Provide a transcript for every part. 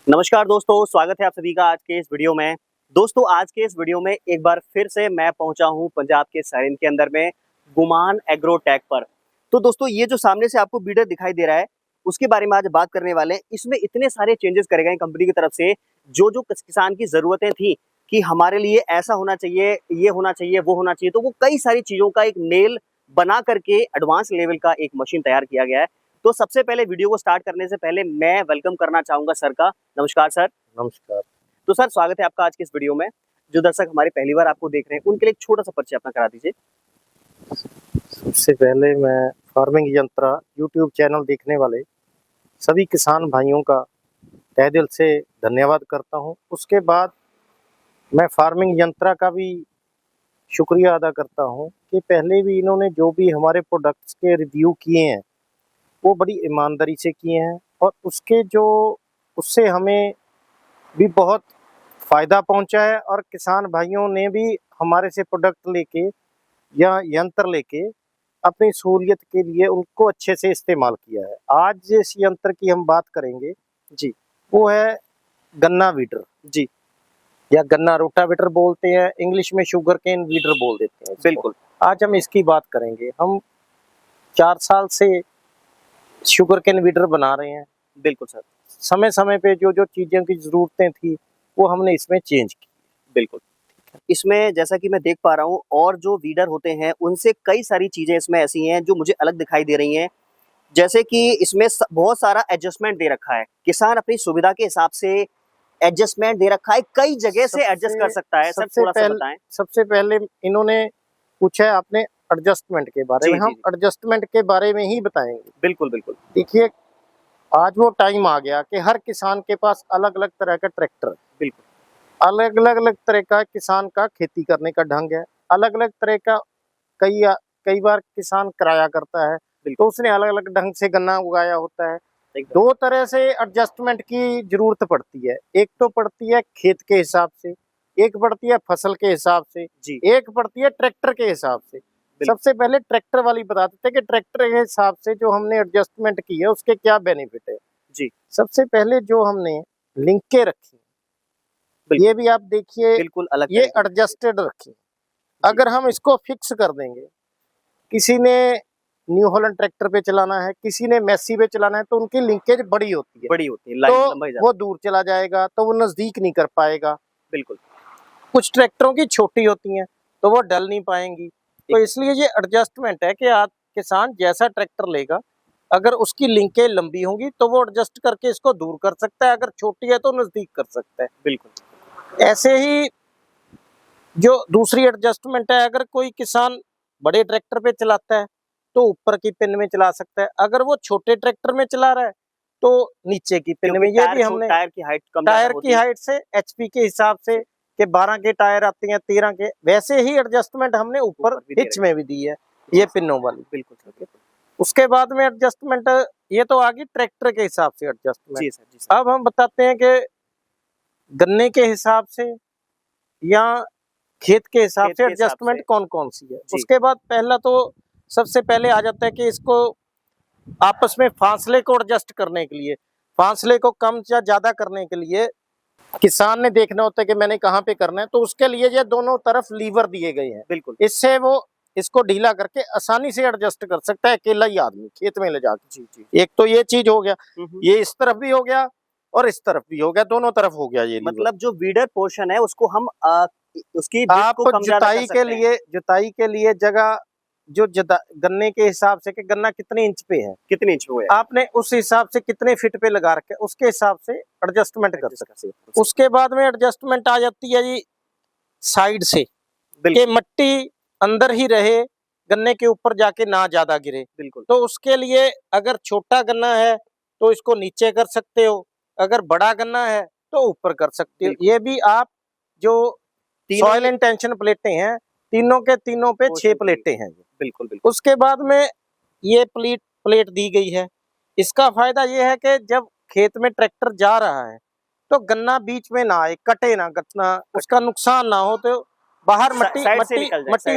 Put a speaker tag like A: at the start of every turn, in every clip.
A: नमस्कार दोस्तों, स्वागत है आप सभी का आज के इस वीडियो में। दोस्तों आज के इस वीडियो में एक बार फिर से मैं पहुंचा हूं पंजाब के सैरिन के अंदर में गुमान एग्रोटेक पर। तो दोस्तों ये जो सामने से आपको वीडियो दिखाई दे रहा है उसके बारे में आज बात करने वाले हैं। इसमें इतने सारे चेंजेस करे गए कंपनी की तरफ से, जो किसान की ज़रूरतें थी कि हमारे लिए ऐसा होना चाहिए, ये होना चाहिए, वो होना चाहिए, तो वो कई सारी चीज़ों का एक नेल बना करके एडवांस लेवल का एक मशीन तैयार किया गया है। तो सबसे पहले वीडियो को स्टार्ट करने से पहले मैं वेलकम करना चाहूंगा सर का। नमस्कार सर।
B: नमस्कार।
A: तो सर स्वागत है आपका आज के इस वीडियो में। जो दर्शक हमारे पहली बार आपको देख रहे हैं उनके लिए एक छोटा सा परिचय अपना करा दीजिए।
B: सबसे पहले मैं फार्मिंग यंत्रा यूट्यूब चैनल देखने वाले सभी किसान भाइयों का तहे दिल से धन्यवाद करता हूं। उसके बाद मैं फार्मिंग यंत्रा का भी शुक्रिया अदा करता हूं कि पहले भी इन्होंने जो भी हमारे प्रोडक्ट्स के रिव्यू किए हैं वो बड़ी ईमानदारी से किए हैं और उससे हमें भी बहुत फ़ायदा पहुंचा है और किसान भाइयों ने भी हमारे से प्रोडक्ट लेके या यंत्र लेके अपनी सहूलियत के लिए उनको अच्छे से इस्तेमाल किया है। आज जिस यंत्र की हम बात करेंगे
A: जी,
B: वो है गन्ना वीडर
A: जी,
B: या गन्ना रोटावेटर बोलते हैं, इंग्लिश में शुगर केन वीडर बोल देते हैं इसको।
A: बिल्कुल।
B: आज हम इसकी बात करेंगे। हम 4 साल से शुगर केन वीडर बना रहे हैं।
A: बिल्कुल सर।
B: समय समय पे जो जो चीज़ों की ज़रूरतें थी वो हमने इसमें चेंज की।
A: बिल्कुल। इसमें जैसा कि मैं देख पा रहा हूँ और जो वीडर होते हैं उनसे कई सारी चीजें इसमें ऐसी हैं जो मुझे अलग दिखाई दे रही हैं। जैसे कि इसमें बहुत सारा एडजस्टमेंट दे रखा है, किसान अपनी सुविधा के हिसाब से एडजस्टमेंट दे रखा है, कई जगह से एडजस्ट कर सकता है। सर थोड़ा सा बताएं।
B: सबसे पहले इन्होंने पूछा है आपने एडजस्टमेंट के बारे में।
A: जी,
B: हम
A: जी।
B: एडजस्टमेंट के बारे में ही बताएंगे।
A: बिल्कुल, बिल्कुल।
B: देखिए, आज वो टाइम आ गया कि हर किसान के पास अलग अलग तरह का ट्रैक्टर है।
A: बिल्कुल।
B: अलग अलग तरह का किसान का खेती करने का ढंग है। अलग अलग तरह का कई कई बार किसान किराया करता है तो उसने अलग अलग ढंग से गन्ना उगाया होता है। दो तरह से एडजस्टमेंट की जरूरत पड़ती है। एक तो पड़ती है खेत के हिसाब से, एक पड़ती है फसल के हिसाब से,
A: जी।
B: एक पड़ती है ट्रैक्टर के हिसाब से। सबसे पहले ट्रैक्टर वाली बता देते हैं कि ट्रैक्टर के हिसाब से जो हमने एडजस्टमेंट की है उसके क्या बेनिफिट है।
A: जी।
B: सबसे पहले जो हमने लिंकें रखी, ये भी आप देखिए,
A: बिल्कुल अलग
B: ये
A: तरीके की।
B: एडजस्टेड रखी। अगर हम इसको फिक्स कर देंगे, किसी ने न्यू हॉलैंड ट्रैक्टर पे चलाना है, किसी ने मैसी पे चलाना है, तो उनकी लिंकेज बड़ी होती है,
A: बड़ी होती है, लाइन
B: तो
A: लंबाई
B: वो
A: ज्यादा।
B: दूर चला जाएगा, तो वो नजदीक नहीं कर पाएगा।
A: बिल्कुल।
B: कुछ ट्रैक्टरों की छोटी होती हैं तो वो डल नहीं पाएंगी। तो इसलिए ये एडजस्टमेंट है कि आज किसान जैसा ट्रैक्टर लेगा, अगर उसकी लिंकेज लंबी होंगी तो वो एडजस्ट करके इसको दूर कर सकता है, अगर छोटी है तो नजदीक कर सकता है।
A: बिल्कुल।
B: ऐसे ही जो दूसरी एडजस्टमेंट है, अगर कोई किसान बड़े ट्रैक्टर पे चलाता है तो ऊपर की पिन में चला सकता है, अगर वो छोटे ट्रैक्टर में चला रहा है तो नीचे की पिन में। ये भी हमने
A: टायर की हाइट कम ज्यादा
B: टायर
A: होती
B: की
A: है।
B: हाइट से एचपी के हिसाब से कि 12 के टायर आते हैं, 13 के, वैसे ही एडजस्टमेंट हमने ऊपर हिच में भी दी है, ये पिनों वाली।
A: बिल्कुल।
B: उसके बाद में एडजस्टमेंट, ये तो आ गई ट्रैक्टर के हिसाब से एडजस्टमेंट।
A: जी सर, जी सर।
B: अब हम बताते हैं कि गन्ने के हिसाब से या खेत के हिसाब
A: खेत
B: से
A: के हिसाब
B: एडजस्टमेंट
A: से।
B: कौन कौन सी है।
A: जी।
B: उसके बाद पहला तो सबसे पहले आ जाता है कि इसको आपस में फासले को एडजस्ट करने के लिए, फासले को कम या ज्यादा करने के लिए किसान ने देखना होता है कि मैंने कहाँ पे करना है, तो उसके लिए ये दोनों तरफ लीवर दिए गए हैं।
A: बिल्कुल।
B: इससे वो इसको ढीला करके आसानी से एडजस्ट कर सकता है अकेला ही आदमी खेत में ले जाके।
A: जी, जी।
B: एक तो ये चीज हो गया, ये इस तरफ भी हो गया और इस तरफ भी हो गया, दोनों तरफ हो गया ये लीवर।
A: मतलब जो वीडर पोर्शन है उसको हम उसकी विड्थ
B: आप
A: को कम ज्यादा कर सकते हैं।
B: जुताई के लिए जगह जो गन्ने के हिसाब से कि गन्ना कितने इंच पे है,
A: कितने इंच हुए?
B: आपने उस हिसाब से कितने फीट पे लगा रखे, उसके हिसाब से एडजस्टमेंट कर सकते हैं। उसके बाद में एडजस्टमेंट आ जाती है जी साइड से, कि मट्टी अंदर ही रहे, गन्ने के ऊपर जाके ना ज्यादा गिरे।
A: बिल्कुल।
B: तो उसके लिए अगर छोटा गन्ना है तो इसको नीचे कर सकते हो, अगर बड़ा गन्ना है तो ऊपर कर सकते हो। ये भी आप जो सॉइल इंटेंशन प्लेटें हैं, तीनों के तीनों पे 6 प्लेटें हैं।
A: बिल्कुल, बिल्कुल।
B: उसके बाद में ये प्लेट दी गई है। इसका फायदा ये है कि जब खेत में ट्रैक्टर जा रहा है तो गन्ना बीच में ना आए, कटे ना गन्ना, उसका नुकसान ना हो, तो बाहर मट्टी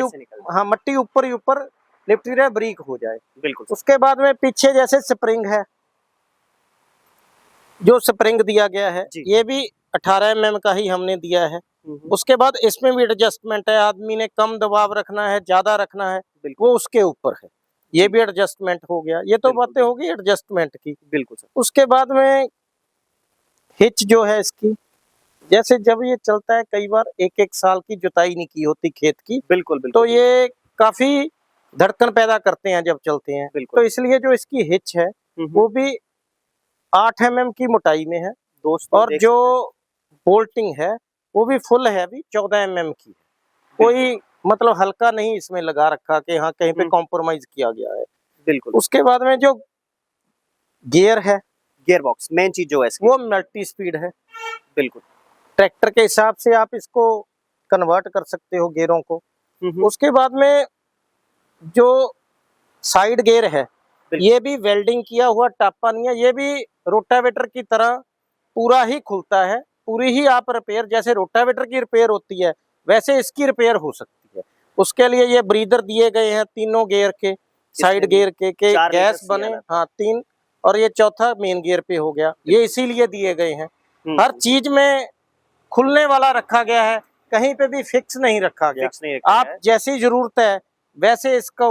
B: ऊपर ही ऊपर लिपटी रहे, ब्रीक हो जाए।
A: बिल्कुल।
B: उसके बाद में पीछे जैसे स्प्रिंग है, जो स्प्रिंग दिया गया है
A: जी।
B: ये भी 18 mm का ही हमने दिया है। उसके बाद इसमें भी एडजस्टमेंट है, आदमी ने कम दबाव रखना है, ज्यादा रखना है, वो उसके ऊपर है। ये भी एडजस्टमेंट हो गया। ये तो बातें हो गई एडजस्टमेंट की।
A: बिल्कुल सर।
B: उसके बाद में हिच जो है इसकी, जैसे जब ये चलता है कई बार 1-1 साल की जुताई नहीं की होती खेत की,
A: बिल्कुल
B: तो ये काफी धड़कन पैदा करते हैं जब चलते हैं। तो इसलिए जो इसकी हिच है वो भी 8 mm की मोटाई में है,
A: दोस्तों।
B: और जो बोल्टिंग है वो भी फुल है, अभी 14 mm की है। कोई मतलब हल्का नहीं इसमें लगा रखा कि हाँ कहीं पे कॉम्प्रोमाइज किया गया है।
A: बिल्कुल।
B: उसके बाद में जो गियर है,
A: गियर बॉक्स मेन चीज जो है इसकी,
B: वो मल्टी स्पीड है।
A: बिल्कुल।
B: ट्रैक्टर के हिसाब से आप इसको कन्वर्ट कर सकते हो गियरों को। उसके बाद में जो साइड गियर है ये भी वेल्डिंग किया हुआ टापा नहीं है, ये भी रोटावेटर की तरह पूरा ही खुलता है, पूरी ही आप रिपेयर, जैसे रोटावेटर की रिपेयर होती है वैसे इसकी रिपेयर हो सकती है। उसके लिए ये ब्रीदर दिए गए हैं तीनों गियर के, साइड गियर के गैस बने, हाँ 3, और ये चौथा मेन गियर पे हो गया, ये इसीलिए दिए गए हैं। हर चीज में खुलने वाला रखा गया है, कहीं पे भी फिक्स नहीं रखा गया। आप जैसी जरूरत है वैसे इसको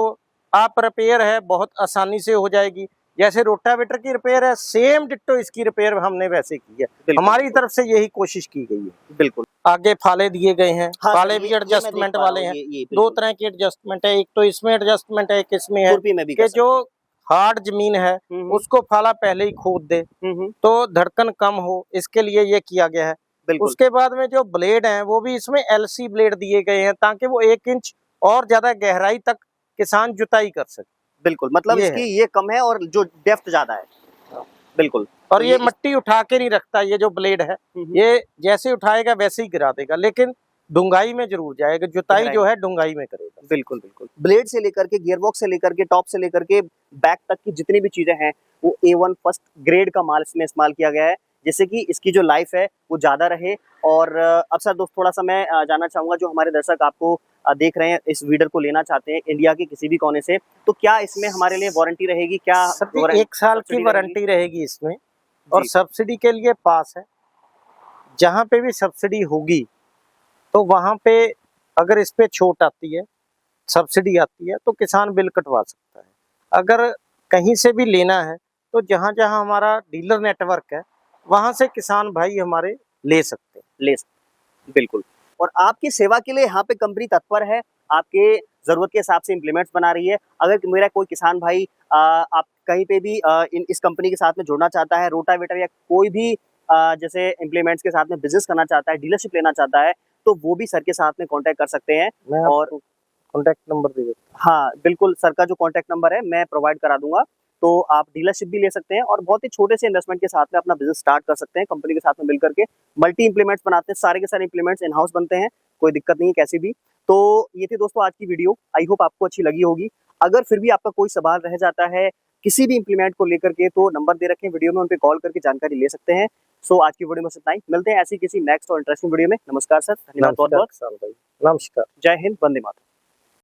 B: आप रिपेयर है बहुत आसानी से हो जाएगी। जैसे रोटावेटर की रिपेयर है सेम डिट्टो इसकी रिपेयर हमने वैसे की है। हमारी तरफ से यही कोशिश की गई है।
A: बिल्कुल।
B: आगे फाले दिए गए हैं,
A: हाँ,
B: फाले भी एडजस्टमेंट वाले हैं। 2 तरह के एडजस्टमेंट है, एक तो इसमें एडजस्टमेंट है, एक इसमें है कि जो हार्ड जमीन है उसको फाला पहले ही खोद दे तो धड़कन कम हो, इसके लिए ये किया गया है। उसके बाद में जो ब्लेड हैं वो भी इसमें LC ब्लेड दिए गए हैं ताकि वो 1 इंच और ज्यादा गहराई तक किसान जुताई कर सके।
A: बिल्कुल, मतलब इसकी ये कम है और जो डेप्थ ज्यादा है। बिल्कुल।
B: और ये मट्टी उठा के नहीं रखता, ये जो ब्लेड है ये जैसे उठाएगा वैसे ही गिरा देगा, लेकिन डुंगाई में जरूर जाएगा, जुताई जो है डुंगाई में करेगा।
A: बिल्कुल बिल्कुल। ब्लेड से लेकर के गियरबॉक्स से लेकर के टॉप से लेकर के बैक तक की जितनी भी चीजें हैं वो A1 फर्स्ट ग्रेड का माल इसमें इस्तेमाल किया गया है, जिससे कि इसकी जो लाइफ है वो ज्यादा रहे। और अब सर दोस्त थोड़ा सा मैं जानना चाहूंगा, जो हमारे दर्शक आपको देख रहे हैं, इस वीडर को लेना चाहते हैं इंडिया के किसी भी कोने से, तो क्या इसमें हमारे लिए वारंटी रहेगी? क्या
B: 1 साल की वारंटी रहेगी इसमें, और सब्सिडी के लिए पास है। जहाँ पे भी सब्सिडी होगी तो वहां पे अगर इस पे छूट आती है, सब्सिडी आती है, तो किसान बिल कटवा सकता है। अगर कहीं से भी लेना है तो जहां जहां हमारा डीलर नेटवर्क है वहां से किसान भाई हमारे ले सकते हैं।
A: बिल्कुल। और आपकी सेवा के लिए यहाँ पे कंपनी तत्पर है, आपके जरूरत के हिसाब से इम्प्लीमेंट्स बना रही है। अगर मेरा कोई किसान भाई आप कहीं पे भी इस कंपनी के साथ में जुड़ना चाहता है, रोटावेटर या कोई भी जैसे इम्प्लीमेंट्स के साथ में बिजनेस करना चाहता है, डीलरशिप लेना चाहता है, तो वो भी सर के साथ में कांटेक्ट कर सकते हैं। और
B: कांटेक्ट नंबर दे देता।
A: हाँ बिल्कुल, सर का जो कांटेक्ट नंबर है मैं प्रोवाइड करा दूंगा, तो आप डीलरशिप भी ले सकते हैं और बहुत ही छोटे से इन्वेस्टमेंट के साथ में अपना बिजनेस स्टार्ट कर सकते हैं। कंपनी के साथ में मिल करके मल्टी इम्प्लीमेंट्स बनाते हैं, सारे के सारे इम्प्लीमेंट्स इन हाउस बनते हैं, कोई दिक्कत नहीं है कैसी भी। तो ये थी दोस्तों आज की वीडियो, आई होप आपको अच्छी लगी होगी। अगर फिर भी आपका कोई सवाल रह जाता है किसी भी इम्प्लीमेंट को लेकर के, तो नंबर दे रखे हैं वीडियो में, उन पे कॉल करके जानकारी ले सकते हैं। सो आज की वीडियो में इतना ही, मिलते हैं ऐसी किसी नेक्स्ट और इंटरेस्टिंग वीडियो में। नमस्कार सर, धन्यवाद बहुत बहुत।
B: नमस्कार, जय हिंद, वंदे मातरम।